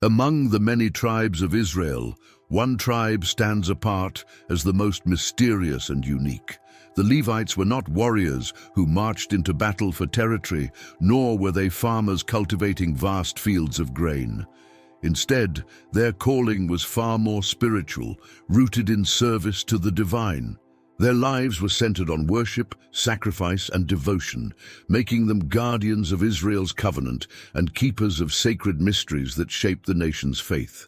Among the many tribes of Israel, one tribe stands apart as the most mysterious and unique. The Levites were not warriors who marched into battle for territory, nor were they farmers cultivating vast fields of grain. Instead, their calling was far more spiritual, rooted in service to the divine. Their lives were centered on worship, sacrifice, and devotion, making them guardians of Israel's covenant and keepers of sacred mysteries that shaped the nation's faith.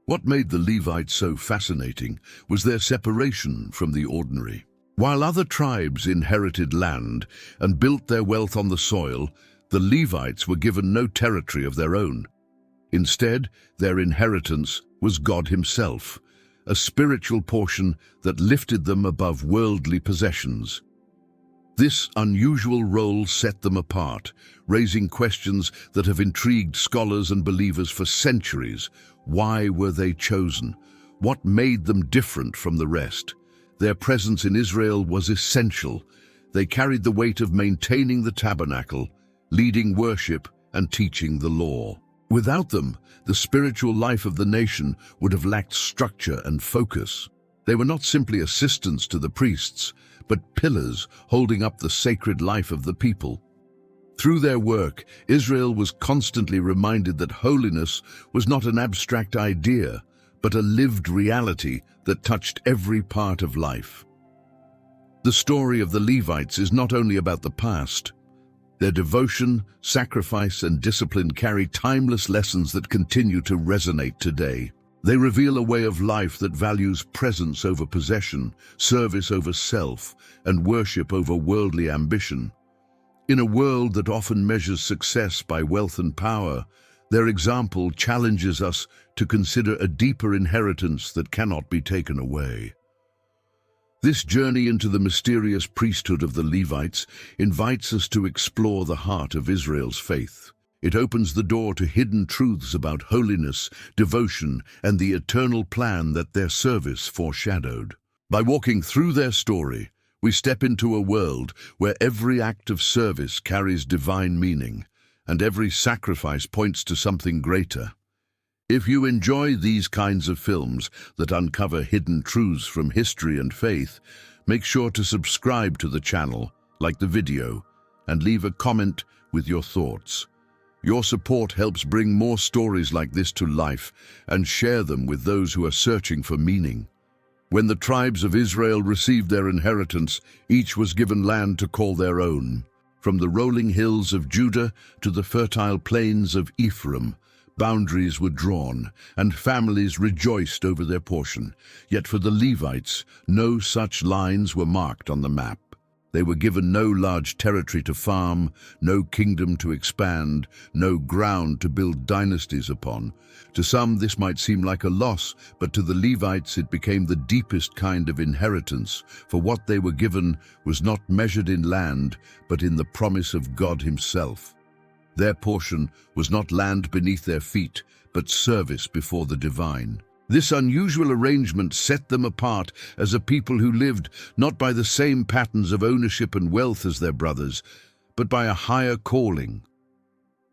What made the Levites so fascinating was their separation from the ordinary. While other tribes inherited land and built their wealth on the soil, the Levites were given no territory of their own. Instead, their inheritance was God Himself, a spiritual portion that lifted them above worldly possessions. This unusual role set them apart, raising questions that have intrigued scholars and believers for centuries. Why were they chosen? What made them different from the rest? Their presence in Israel was essential. They carried the weight of maintaining the tabernacle, leading worship, and teaching the law. Without them, the spiritual life of the nation would have lacked structure and focus. They were not simply assistants to the priests, but pillars holding up the sacred life of the people. Through their work, Israel was constantly reminded that holiness was not an abstract idea, but a lived reality that touched every part of life. The story of the Levites is not only about the past. Their devotion, sacrifice, and discipline carry timeless lessons that continue to resonate today. They reveal a way of life that values presence over possession, service over self, and worship over worldly ambition. In a world that often measures success by wealth and power, their example challenges us to consider a deeper inheritance that cannot be taken away. This journey into the mysterious priesthood of the Levites invites us to explore the heart of Israel's faith. It opens the door to hidden truths about holiness, devotion, and the eternal plan that their service foreshadowed. By walking through their story, we step into a world where every act of service carries divine meaning, and every sacrifice points to something greater. If you enjoy these kinds of films that uncover hidden truths from history and faith, make sure to subscribe to the channel, like the video, and leave a comment with your thoughts. Your support helps bring more stories like this to life and share them with those who are searching for meaning. When the tribes of Israel received their inheritance, each was given land to call their own. From the rolling hills of Judah to the fertile plains of Ephraim, boundaries were drawn, and families rejoiced over their portion. Yet for the Levites, no such lines were marked on the map. They were given no large territory to farm, no kingdom to expand, no ground to build dynasties upon. To some, this might seem like a loss, but to the Levites it became the deepest kind of inheritance, for what they were given was not measured in land, but in the promise of God Himself. Their portion was not land beneath their feet, but service before the divine. This unusual arrangement set them apart as a people who lived not by the same patterns of ownership and wealth as their brothers, but by a higher calling.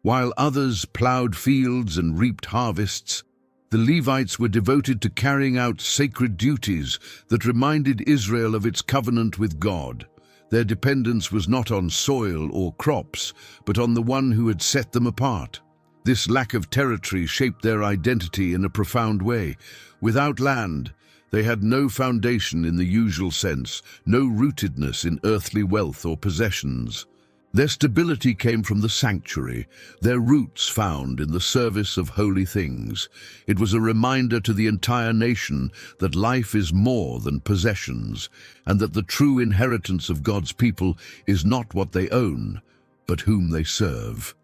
While others plowed fields and reaped harvests, the Levites were devoted to carrying out sacred duties that reminded Israel of its covenant with God. Their dependence was not on soil or crops, but on the one who had set them apart. This lack of territory shaped their identity in a profound way. Without land, they had no foundation in the usual sense, no rootedness in earthly wealth or possessions. Their stability came from the sanctuary, their roots found in the service of holy things. It was a reminder to the entire nation that life is more than possessions, and that the true inheritance of God's people is not what they own, but whom they serve.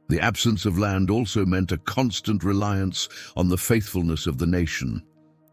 The absence of land also meant a constant reliance on the faithfulness of the nation.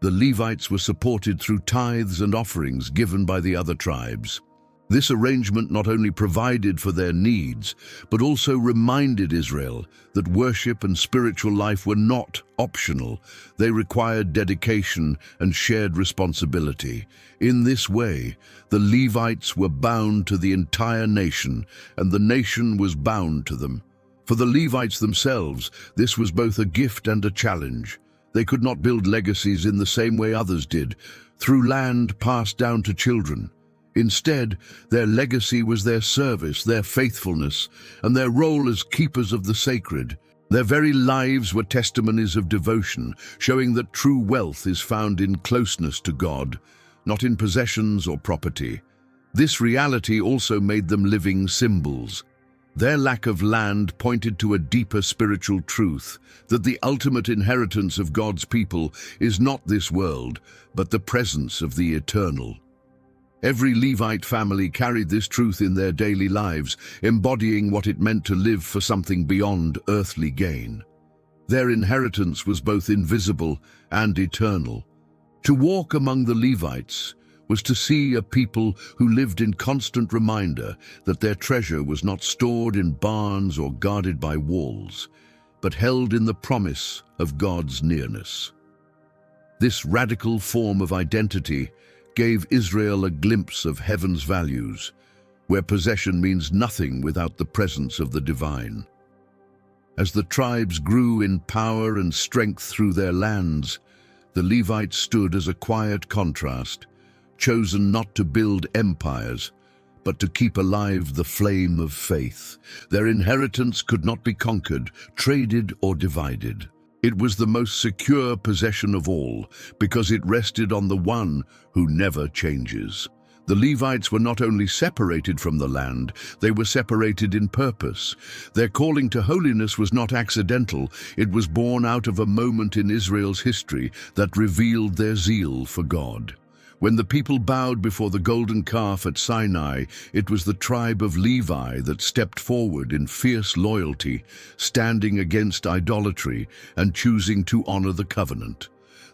The Levites were supported through tithes and offerings given by the other tribes. This arrangement not only provided for their needs, but also reminded Israel that worship and spiritual life were not optional. They required dedication and shared responsibility. In this way, the Levites were bound to the entire nation, and the nation was bound to them. For the Levites themselves, this was both a gift and a challenge. They could not build legacies in the same way others did, through land passed down to children. Instead, their legacy was their service, their faithfulness, and their role as keepers of the sacred. Their very lives were testimonies of devotion, showing that true wealth is found in closeness to God, not in possessions or property. This reality also made them living symbols. Their lack of land pointed to a deeper spiritual truth, that the ultimate inheritance of God's people is not this world, but the presence of the eternal. Every Levite family carried this truth in their daily lives, embodying what it meant to live for something beyond earthly gain. Their inheritance was both invisible and eternal. To walk among the Levites was to see a people who lived in constant reminder that their treasure was not stored in barns or guarded by walls, but held in the promise of God's nearness. This radical form of identity gave Israel a glimpse of heaven's values, where possession means nothing without the presence of the divine. As the tribes grew in power and strength through their lands, the Levites stood as a quiet contrast, chosen not to build empires, but to keep alive the flame of faith. Their inheritance could not be conquered, traded, or divided. It was the most secure possession of all, because it rested on the one who never changes. The Levites were not only separated from the land, they were separated in purpose. Their calling to holiness was not accidental, it was born out of a moment in Israel's history that revealed their zeal for God. When the people bowed before the golden calf at Sinai, it was the tribe of Levi that stepped forward in fierce loyalty, standing against idolatry and choosing to honor the covenant.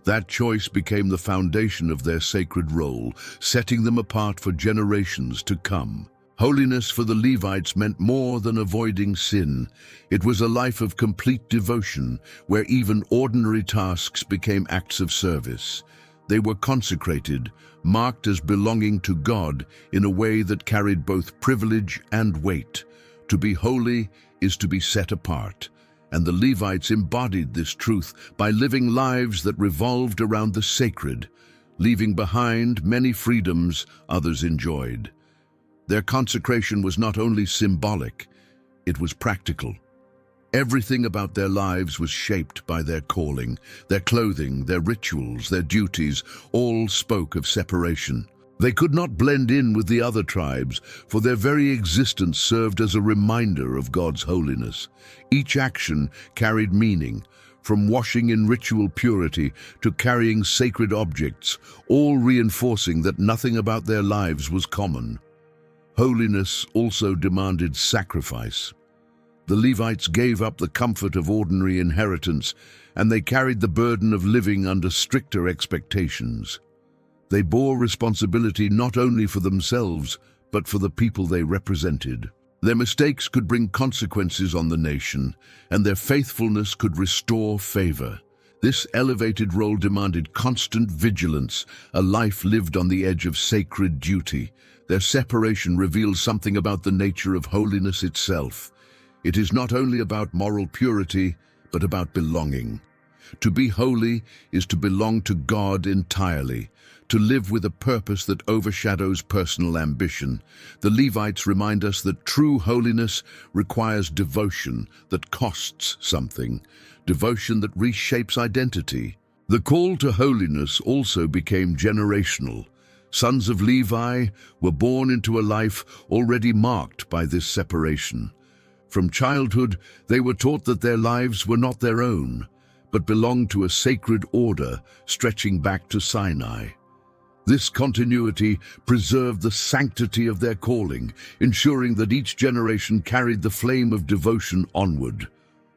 That choice became the foundation of their sacred role, setting them apart for generations to come. Holiness for the Levites meant more than avoiding sin. It was a life of complete devotion, where even ordinary tasks became acts of service. They were consecrated, marked as belonging to God in a way that carried both privilege and weight. To be holy is to be set apart, and the Levites embodied this truth by living lives that revolved around the sacred, leaving behind many freedoms others enjoyed. Their consecration was not only symbolic, it was practical. Everything about their lives was shaped by their calling. Their clothing, their rituals, their duties, all spoke of separation. They could not blend in with the other tribes, for their very existence served as a reminder of God's holiness. Each action carried meaning, from washing in ritual purity to carrying sacred objects, all reinforcing that nothing about their lives was common. Holiness also demanded sacrifice. The Levites gave up the comfort of ordinary inheritance, and they carried the burden of living under stricter expectations. They bore responsibility not only for themselves, but for the people they represented. Their mistakes could bring consequences on the nation, and their faithfulness could restore favor. This elevated role demanded constant vigilance, a life lived on the edge of sacred duty. Their separation reveals something about the nature of holiness itself. It is not only about moral purity, but about belonging. To be holy is to belong to God entirely, to live with a purpose that overshadows personal ambition. The Levites remind us that true holiness requires devotion that costs something, devotion that reshapes identity. The call to holiness also became generational. Sons of Levi were born into a life already marked by this separation. From childhood, they were taught that their lives were not their own, but belonged to a sacred order stretching back to Sinai. This continuity preserved the sanctity of their calling, ensuring that each generation carried the flame of devotion onward.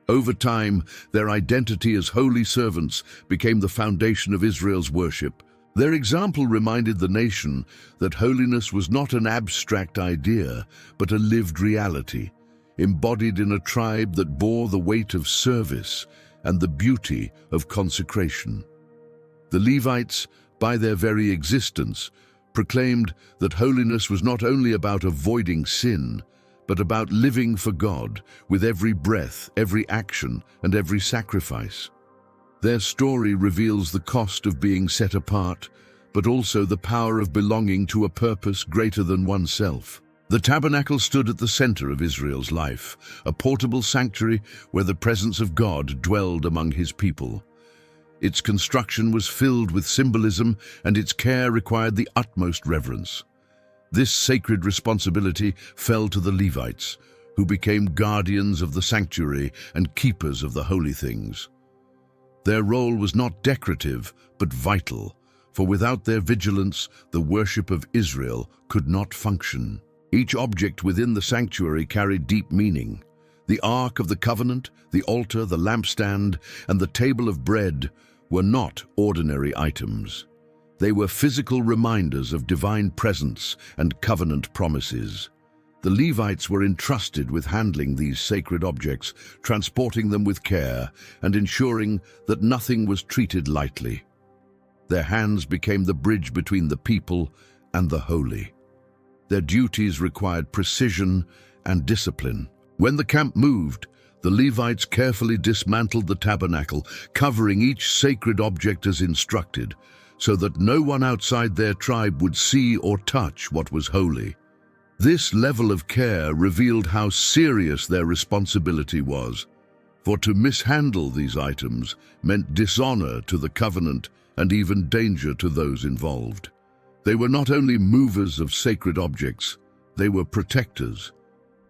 Over time, their identity as holy servants became the foundation of Israel's worship. Their example reminded the nation that holiness was not an abstract idea, but a lived reality, embodied in a tribe that bore the weight of service and the beauty of consecration. The Levites, by their very existence, proclaimed that holiness was not only about avoiding sin, but about living for God with every breath, every action, and every sacrifice. Their story reveals the cost of being set apart, but also the power of belonging to a purpose greater than oneself. The tabernacle stood at the center of Israel's life, a portable sanctuary where the presence of God dwelled among his people. Its construction was filled with symbolism, and its care required the utmost reverence. This sacred responsibility fell to the Levites, who became guardians of the sanctuary and keepers of the holy things. Their role was not decorative, but vital, for without their vigilance, the worship of Israel could not function. Each object within the sanctuary carried deep meaning. The Ark of the Covenant, the altar, the lampstand, and the table of bread were not ordinary items. They were physical reminders of divine presence and covenant promises. The Levites were entrusted with handling these sacred objects, transporting them with care, and ensuring that nothing was treated lightly. Their hands became the bridge between the people and the holy. Their duties required precision and discipline. When the camp moved, the Levites carefully dismantled the tabernacle, covering each sacred object as instructed, so that no one outside their tribe would see or touch what was holy. This level of care revealed how serious their responsibility was, for to mishandle these items meant dishonor to the covenant and even danger to those involved. They were not only movers of sacred objects, they were protectors.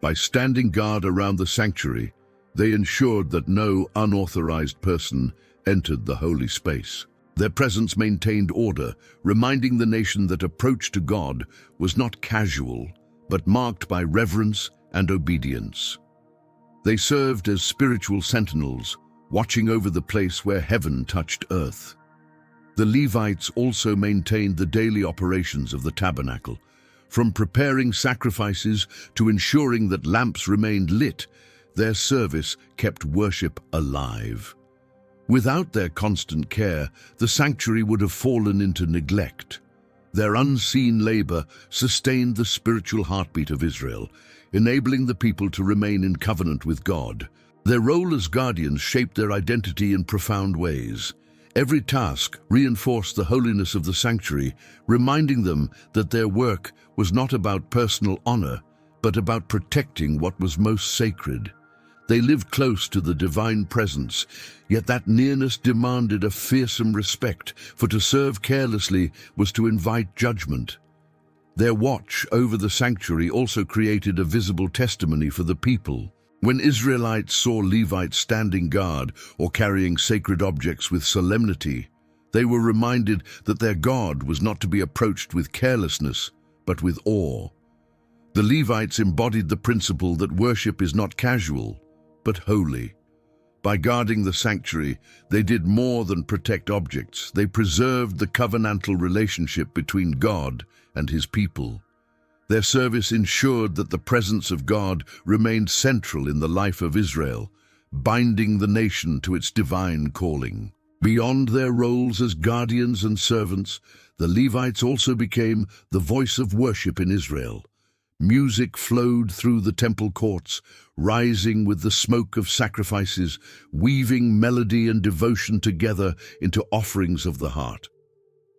By standing guard around the sanctuary, they ensured that no unauthorized person entered the holy space. Their presence maintained order, reminding the nation that approach to God was not casual, but marked by reverence and obedience. They served as spiritual sentinels, watching over the place where heaven touched earth. The Levites also maintained the daily operations of the tabernacle, from preparing sacrifices to ensuring that lamps remained lit. Their service kept worship alive. Without their constant care, the sanctuary would have fallen into neglect. Their unseen labor sustained the spiritual heartbeat of Israel, enabling the people to remain in covenant with God. Their role as guardians shaped their identity in profound ways. Every task reinforced the holiness of the sanctuary, reminding them that their work was not about personal honor, but about protecting what was most sacred. They lived close to the divine presence, yet that nearness demanded a fearsome respect, for to serve carelessly was to invite judgment. Their watch over the sanctuary also created a visible testimony for the people. When Israelites saw Levites standing guard or carrying sacred objects with solemnity, they were reminded that their God was not to be approached with carelessness, but with awe. The Levites embodied the principle that worship is not casual, but holy. By guarding the sanctuary, they did more than protect objects. They preserved the covenantal relationship between God and his people. Their service ensured that the presence of God remained central in the life of Israel, binding the nation to its divine calling. Beyond their roles as guardians and servants, the Levites also became the voice of worship in Israel. Music flowed through the temple courts, rising with the smoke of sacrifices, weaving melody and devotion together into offerings of the heart.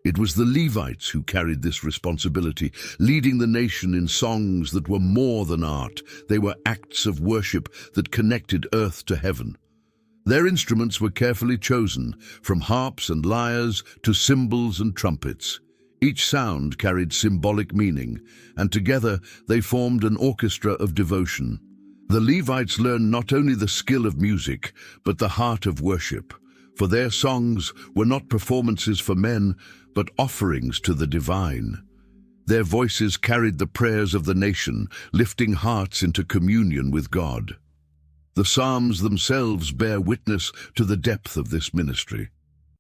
It was the Levites who carried this responsibility, leading the nation in songs that were more than art. They were acts of worship that connected earth to heaven. Their instruments were carefully chosen, from harps and lyres to cymbals and trumpets. Each sound carried symbolic meaning, and together they formed an orchestra of devotion. The Levites learned not only the skill of music, but the heart of worship, for their songs were not performances for men, but offerings to the divine. Their voices carried the prayers of the nation, lifting hearts into communion with God. The Psalms themselves bear witness to the depth of this ministry.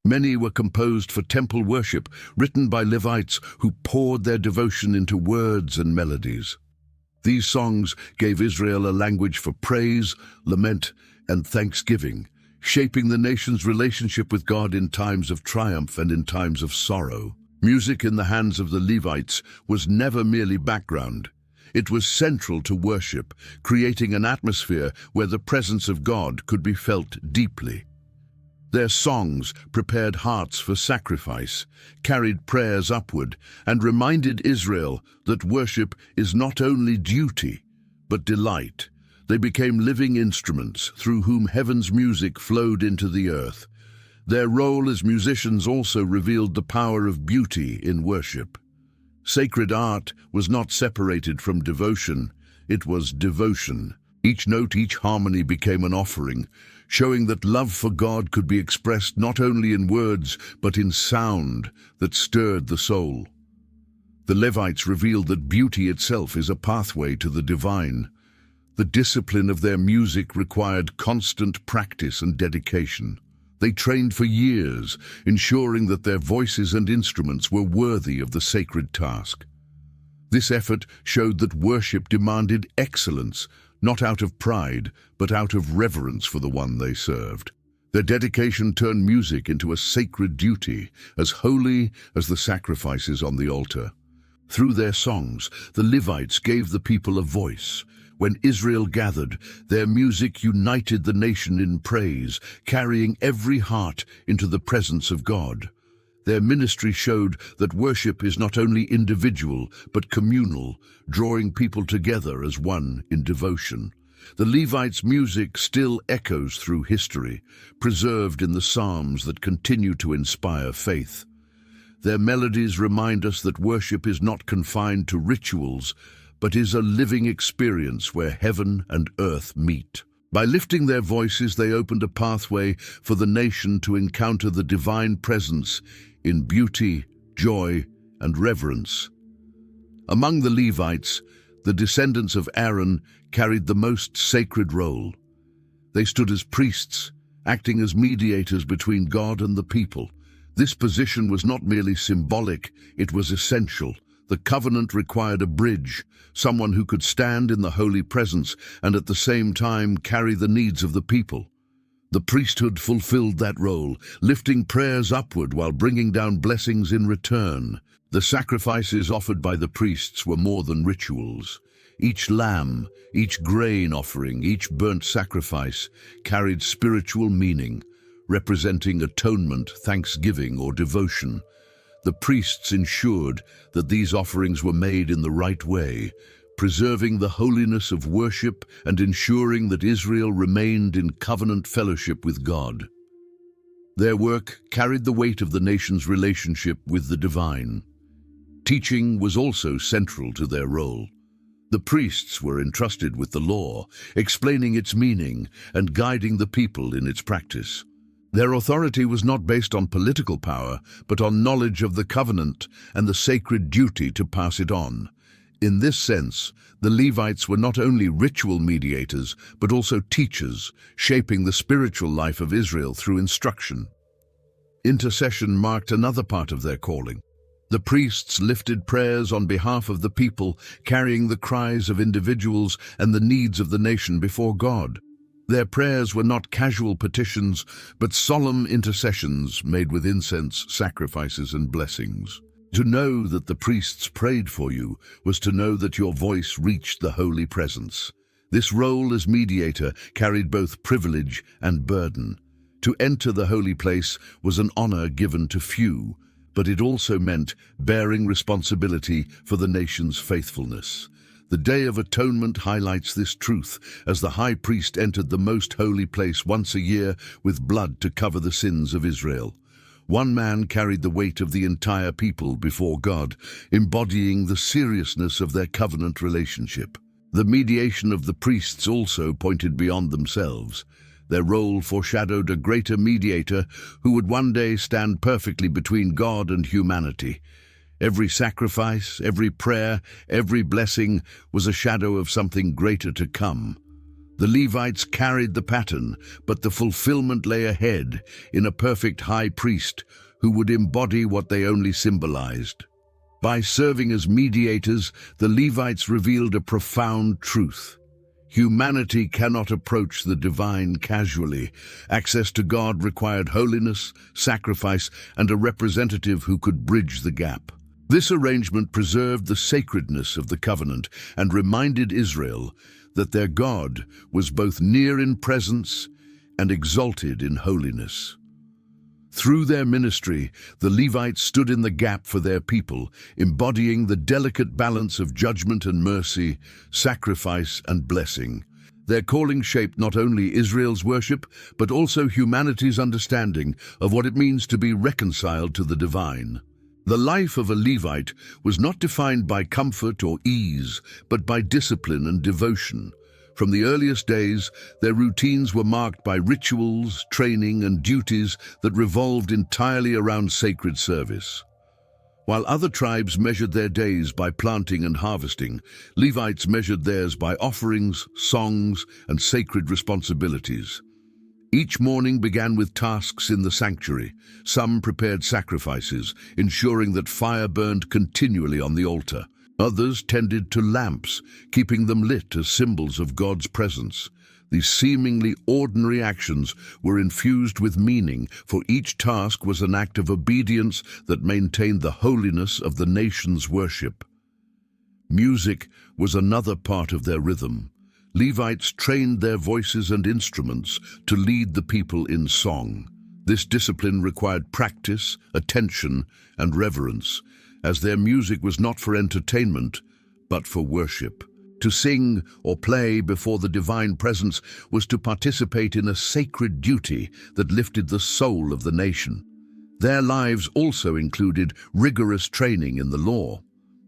Many were composed for temple worship, written by Levites who poured their devotion into words and melodies. These songs gave Israel a language for praise, lament, and thanksgiving, shaping the nation's relationship with God in times of triumph and in times of sorrow. Music in the hands of the Levites was never merely background. It was central to worship, creating an atmosphere where the presence of God could be felt deeply. Their songs prepared hearts for sacrifice, carried prayers upward, and reminded Israel that worship is not only duty, but delight. They became living instruments through whom heaven's music flowed into the earth. Their role as musicians also revealed the power of beauty in worship. Sacred art was not separated from devotion, it was devotion. Each note, each harmony became an offering, showing that love for God could be expressed not only in words, but in sound that stirred the soul. The Levites revealed that beauty itself is a pathway to the divine. The discipline of their music required constant practice and dedication. They trained for years, ensuring that their voices and instruments were worthy of the sacred task. This effort showed that worship demanded excellence, not out of pride, but out of reverence for the one they served. Their dedication turned music into a sacred duty, as holy as the sacrifices on the altar. Through their songs, the Levites gave the people a voice. When Israel gathered, their music united the nation in praise, carrying every heart into the presence of God. Their ministry showed that worship is not only individual, but communal, drawing people together as one in devotion. The Levites' music still echoes through history, preserved in the Psalms that continue to inspire faith. Their melodies remind us that worship is not confined to rituals, but is a living experience where heaven and earth meet. By lifting their voices, they opened a pathway for the nation to encounter the divine presence in beauty, joy, and reverence. Among the Levites, the descendants of Aaron carried the most sacred role. They stood as priests, acting as mediators between God and the people. This position was not merely symbolic, it was essential. The covenant required a bridge, someone who could stand in the holy presence and at the same time carry the needs of the people. The priesthood fulfilled that role, lifting prayers upward while bringing down blessings in return. The sacrifices offered by the priests were more than rituals. Each lamb, each grain offering, each burnt sacrifice carried spiritual meaning, representing atonement, thanksgiving, or devotion. The priests ensured that these offerings were made in the right way, preserving the holiness of worship and ensuring that Israel remained in covenant fellowship with God. Their work carried the weight of the nation's relationship with the divine. Teaching was also central to their role. The priests were entrusted with the law, explaining its meaning and guiding the people in its practice. Their authority was not based on political power, but on knowledge of the covenant and the sacred duty to pass it on. In this sense, the Levites were not only ritual mediators, but also teachers, shaping the spiritual life of Israel through instruction. Intercession marked another part of their calling. The priests lifted prayers on behalf of the people, carrying the cries of individuals and the needs of the nation before God. Their prayers were not casual petitions, but solemn intercessions made with incense, sacrifices, and blessings. To know that the priests prayed for you was to know that your voice reached the holy presence. This role as mediator carried both privilege and burden. To enter the holy place was an honor given to few, but it also meant bearing responsibility for the nation's faithfulness. The Day of Atonement highlights this truth as the high priest entered the most holy place once a year with blood to cover the sins of Israel. One man carried the weight of the entire people before God, embodying the seriousness of their covenant relationship. The mediation of the priests also pointed beyond themselves. Their role foreshadowed a greater mediator who would one day stand perfectly between God and humanity. Every sacrifice, every prayer, every blessing was a shadow of something greater to come. The Levites carried the pattern, but the fulfillment lay ahead in a perfect high priest who would embody what they only symbolized. By serving as mediators, the Levites revealed a profound truth. Humanity cannot approach the divine casually. Access to God required holiness, sacrifice, and a representative who could bridge the gap. This arrangement preserved the sacredness of the covenant and reminded Israel that their God was both near in presence and exalted in holiness. Through their ministry, the Levites stood in the gap for their people, embodying the delicate balance of judgment and mercy, sacrifice and blessing. Their calling shaped not only Israel's worship, but also humanity's understanding of what it means to be reconciled to the divine. The life of a Levite was not defined by comfort or ease, but by discipline and devotion. From the earliest days, their routines were marked by rituals, training, and duties that revolved entirely around sacred service. While other tribes measured their days by planting and harvesting, Levites measured theirs by offerings, songs, and sacred responsibilities. Each morning began with tasks in the sanctuary. Some prepared sacrifices, ensuring that fire burned continually on the altar. Others tended to lamps, keeping them lit as symbols of God's presence. These seemingly ordinary actions were infused with meaning, for each task was an act of obedience that maintained the holiness of the nation's worship. Music was another part of their rhythm. Levites trained their voices and instruments to lead the people in song. This discipline required practice, attention, and reverence, as their music was not for entertainment, but for worship. To sing or play before the divine presence was to participate in a sacred duty that lifted the soul of the nation. Their lives also included rigorous training in the law.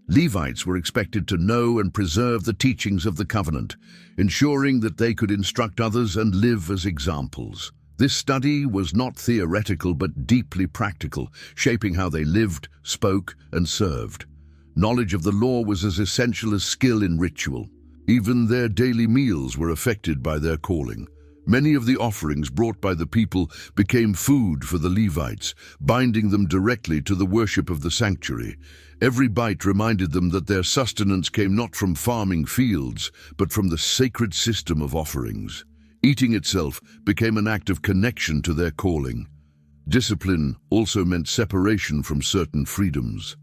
Levites were expected to know and preserve the teachings of the covenant, ensuring that they could instruct others and live as examples. This study was not theoretical but deeply practical, shaping how they lived, spoke, and served. Knowledge of the law was as essential as skill in ritual. Even their daily meals were affected by their calling. Many of the offerings brought by the people became food for the Levites, binding them directly to the worship of the sanctuary. Every bite reminded them that their sustenance came not from farming fields, but from the sacred system of offerings. Eating itself became an act of connection to their calling. Discipline also meant separation from certain freedoms.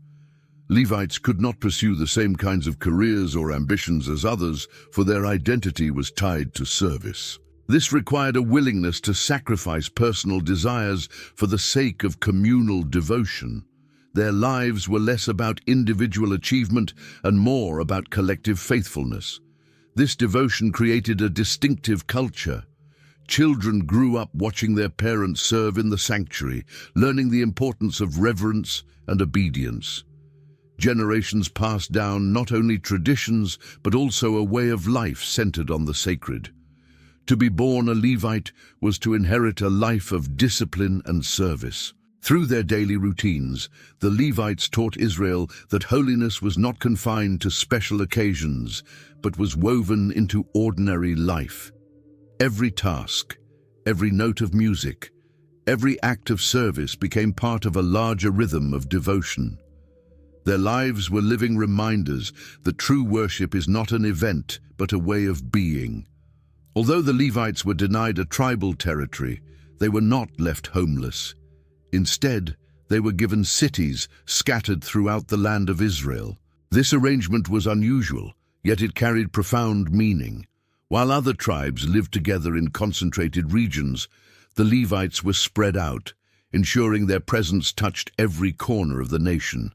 Levites could not pursue the same kinds of careers or ambitions as others, for their identity was tied to service. This required a willingness to sacrifice personal desires for the sake of communal devotion. Their lives were less about individual achievement and more about collective faithfulness. This devotion created a distinctive culture. Children grew up watching their parents serve in the sanctuary, learning the importance of reverence and obedience. Generations passed down not only traditions, but also a way of life centered on the sacred. To be born a Levite was to inherit a life of discipline and service. Through their daily routines, the Levites taught Israel that holiness was not confined to special occasions, but was woven into ordinary life. Every task, every note of music, every act of service became part of a larger rhythm of devotion. Their lives were living reminders that true worship is not an event, but a way of being. Although the Levites were denied a tribal territory, they were not left homeless. Instead, they were given cities scattered throughout the land of Israel. This arrangement was unusual, yet it carried profound meaning. While other tribes lived together in concentrated regions, the Levites were spread out, ensuring their presence touched every corner of the nation.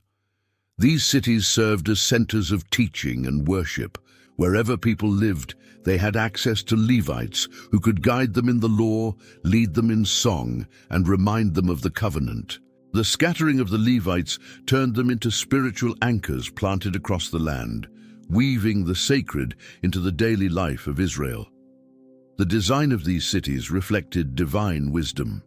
These cities served as centers of teaching and worship. Wherever people lived, they had access to Levites who could guide them in the law, lead them in song, and remind them of the covenant. The scattering of the Levites turned them into spiritual anchors planted across the land, weaving the sacred into the daily life of Israel. The design of these cities reflected divine wisdom.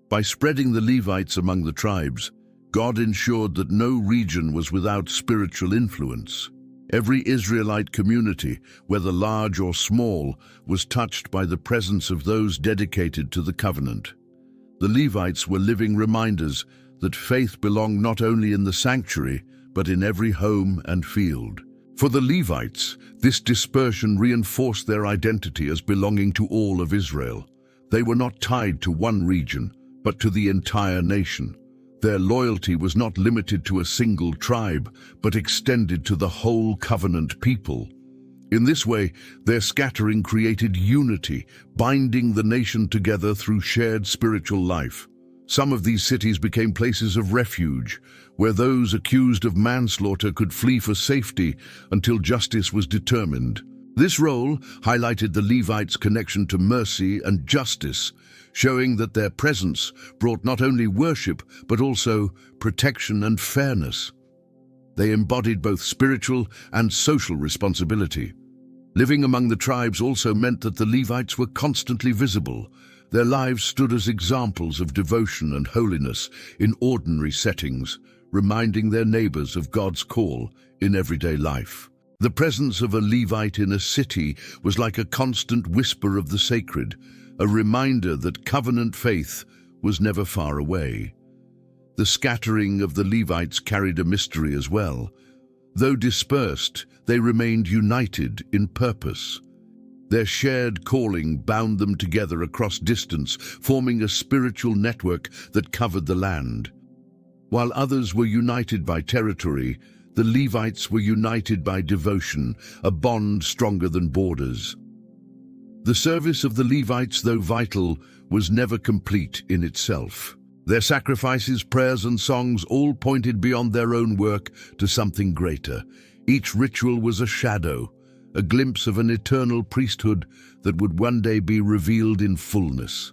By spreading the Levites among the tribes, God ensured that no region was without spiritual influence. Every Israelite community, whether large or small, was touched by the presence of those dedicated to the covenant. The Levites were living reminders that faith belonged not only in the sanctuary, but in every home and field. For the Levites, this dispersion reinforced their identity as belonging to all of Israel. They were not tied to one region, but to the entire nation. Their loyalty was not limited to a single tribe, but extended to the whole covenant people. In this way, their scattering created unity, binding the nation together through shared spiritual life. Some of these cities became places of refuge, where those accused of manslaughter could flee for safety until justice was determined. This role highlighted the Levites' connection to mercy and justice, showing that their presence brought not only worship, but also protection and fairness. They embodied both spiritual and social responsibility. Living among the tribes also meant that the Levites were constantly visible. Their lives stood as examples of devotion and holiness in ordinary settings, reminding their neighbors of God's call in everyday life. The presence of a Levite in a city was like a constant whisper of the sacred, a reminder that covenant faith was never far away. The scattering of the Levites carried a mystery as well. Though dispersed, they remained united in purpose. Their shared calling bound them together across distance, forming a spiritual network that covered the land. While others were united by territory, the Levites were united by devotion, a bond stronger than borders. The service of the Levites, though vital, was never complete in itself. Their sacrifices, prayers, and songs all pointed beyond their own work to something greater. Each ritual was a shadow, a glimpse of an eternal priesthood that would one day be revealed in fullness.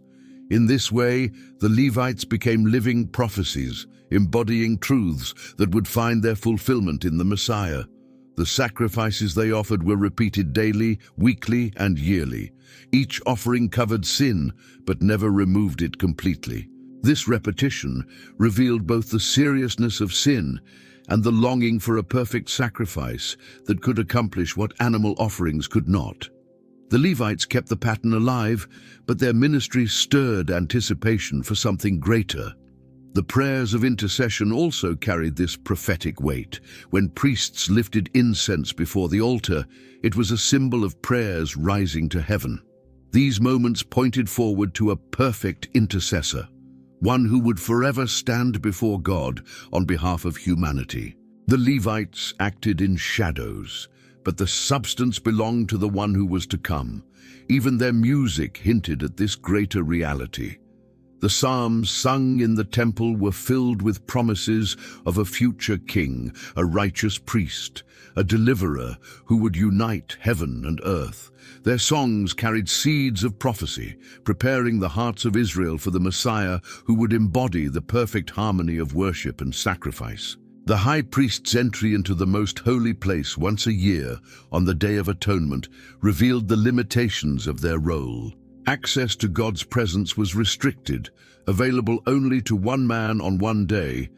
In this way, the Levites became living prophecies, embodying truths that would find their fulfillment in the Messiah. The sacrifices they offered were repeated daily, weekly, and yearly. Each offering covered sin, but never removed it completely. This repetition revealed both the seriousness of sin and the longing for a perfect sacrifice that could accomplish what animal offerings could not. The Levites kept the pattern alive, but their ministry stirred anticipation for something greater. The prayers of intercession also carried this prophetic weight. When priests lifted incense before the altar, it was a symbol of prayers rising to heaven. These moments pointed forward to a perfect intercessor, one who would forever stand before God on behalf of humanity. The Levites acted in shadows, but the substance belonged to the one who was to come. Even their music hinted at this greater reality. The psalms sung in the temple were filled with promises of a future king, a righteous priest, a deliverer who would unite heaven and earth. Their songs carried seeds of prophecy, preparing the hearts of Israel for the Messiah who would embody the perfect harmony of worship and sacrifice. The high priest's entry into the most holy place once a year, on the Day of Atonement, revealed the limitations of their role. Access to God's presence was restricted, available only to one man on one day,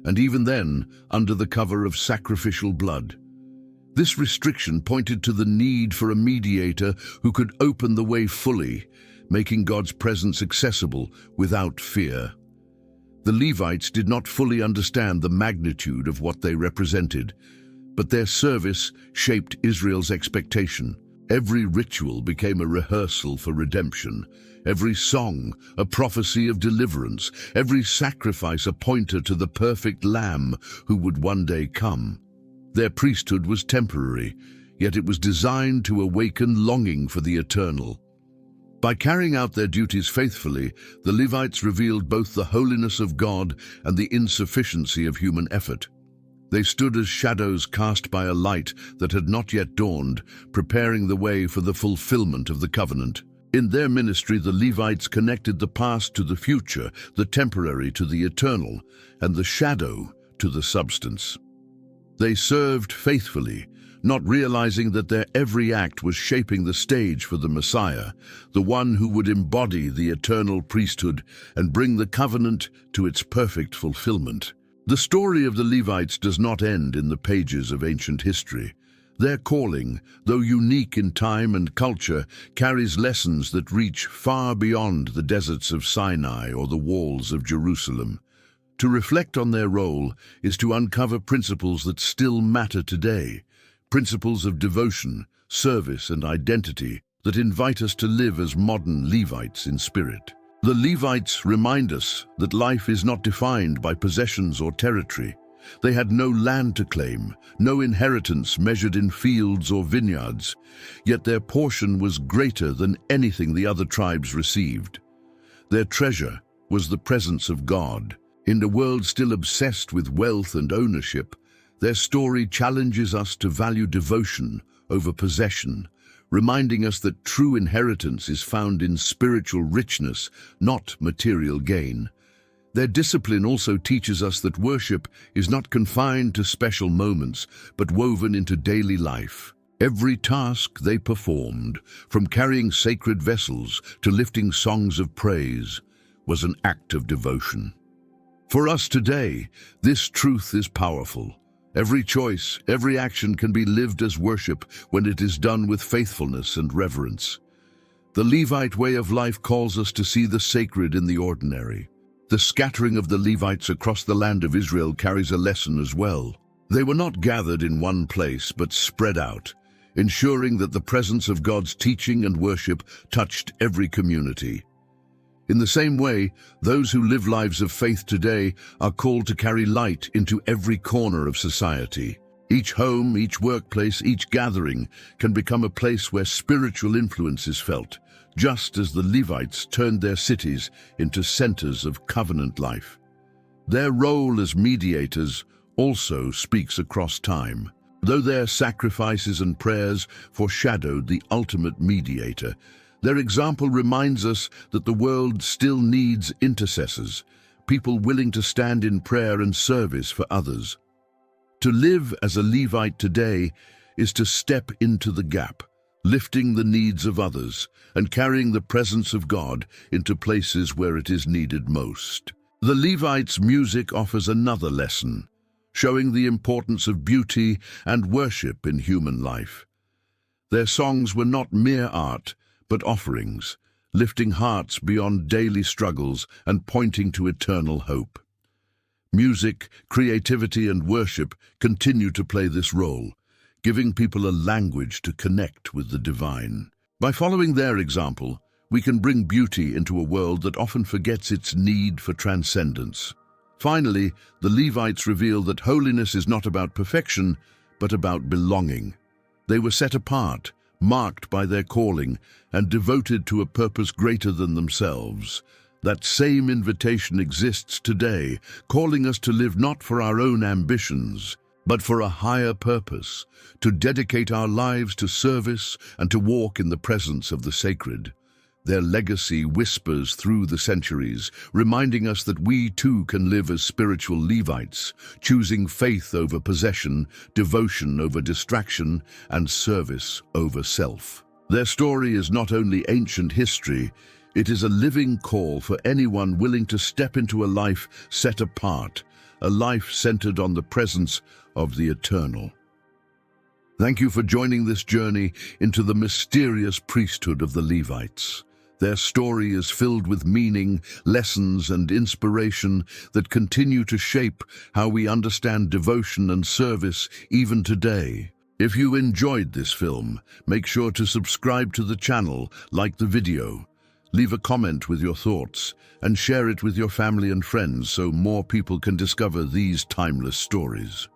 and even then, under the cover of sacrificial blood. This restriction pointed to the need for a mediator who could open the way fully, making God's presence accessible without fear. The Levites did not fully understand the magnitude of what they represented, but their service shaped Israel's expectation. Every ritual became a rehearsal for redemption, every song a prophecy of deliverance, every sacrifice a pointer to the perfect Lamb who would one day come. Their priesthood was temporary, yet it was designed to awaken longing for the eternal. By carrying out their duties faithfully, the Levites revealed both the holiness of God and the insufficiency of human effort. They stood as shadows cast by a light that had not yet dawned, preparing the way for the fulfillment of the covenant. In their ministry, the Levites connected the past to the future, the temporary to the eternal, and the shadow to the substance. They served faithfully, not realizing that their every act was shaping the stage for the Messiah, the one who would embody the eternal priesthood and bring the covenant to its perfect fulfillment. The story of the Levites does not end in the pages of ancient history. Their calling, though unique in time and culture, carries lessons that reach far beyond the deserts of Sinai or the walls of Jerusalem. To reflect on their role is to uncover principles that still matter today, principles of devotion, service, and identity that invite us to live as modern Levites in spirit. The Levites remind us that life is not defined by possessions or territory. They had no land to claim, no inheritance measured in fields or vineyards, yet their portion was greater than anything the other tribes received. Their treasure was the presence of God. In a world still obsessed with wealth and ownership, their story challenges us to value devotion over possession, reminding us that true inheritance is found in spiritual richness, not material gain. Their discipline also teaches us that worship is not confined to special moments, but woven into daily life. Every task they performed, from carrying sacred vessels to lifting songs of praise, was an act of devotion. For us today, this truth is powerful. Every choice, every action can be lived as worship when it is done with faithfulness and reverence. The Levite way of life calls us to see the sacred in the ordinary. The scattering of the Levites across the land of Israel carries a lesson as well. They were not gathered in one place, but spread out, ensuring that the presence of God's teaching and worship touched every community. In the same way, those who live lives of faith today are called to carry light into every corner of society. Each home, each workplace, each gathering can become a place where spiritual influence is felt, just as the Levites turned their cities into centers of covenant life. Their role as mediators also speaks across time. Though their sacrifices and prayers foreshadowed the ultimate mediator, their example reminds us that the world still needs intercessors, people willing to stand in prayer and service for others. To live as a Levite today is to step into the gap, lifting the needs of others and carrying the presence of God into places where it is needed most. The Levites' music offers another lesson, showing the importance of beauty and worship in human life. Their songs were not mere art, but offerings, lifting hearts beyond daily struggles and pointing to eternal hope. Music, creativity, and worship continue to play this role, giving people a language to connect with the divine. By following their example, we can bring beauty into a world that often forgets its need for transcendence. Finally, the Levites reveal that holiness is not about perfection, but about belonging. They were set apart, marked by their calling, and devoted to a purpose greater than themselves. That same invitation exists today, calling us to live not for our own ambitions, but for a higher purpose, to dedicate our lives to service and to walk in the presence of the sacred. Their legacy whispers through the centuries, reminding us that we too can live as spiritual Levites, choosing faith over possession, devotion over distraction, and service over self. Their story is not only ancient history, it is a living call for anyone willing to step into a life set apart, a life centered on the presence of the eternal. Thank you for joining this journey into the mysterious priesthood of the Levites. Their story is filled with meaning, lessons, and inspiration that continue to shape how we understand devotion and service even today. If you enjoyed this film, make sure to subscribe to the channel, like the video, leave a comment with your thoughts, and share it with your family and friends so more people can discover these timeless stories.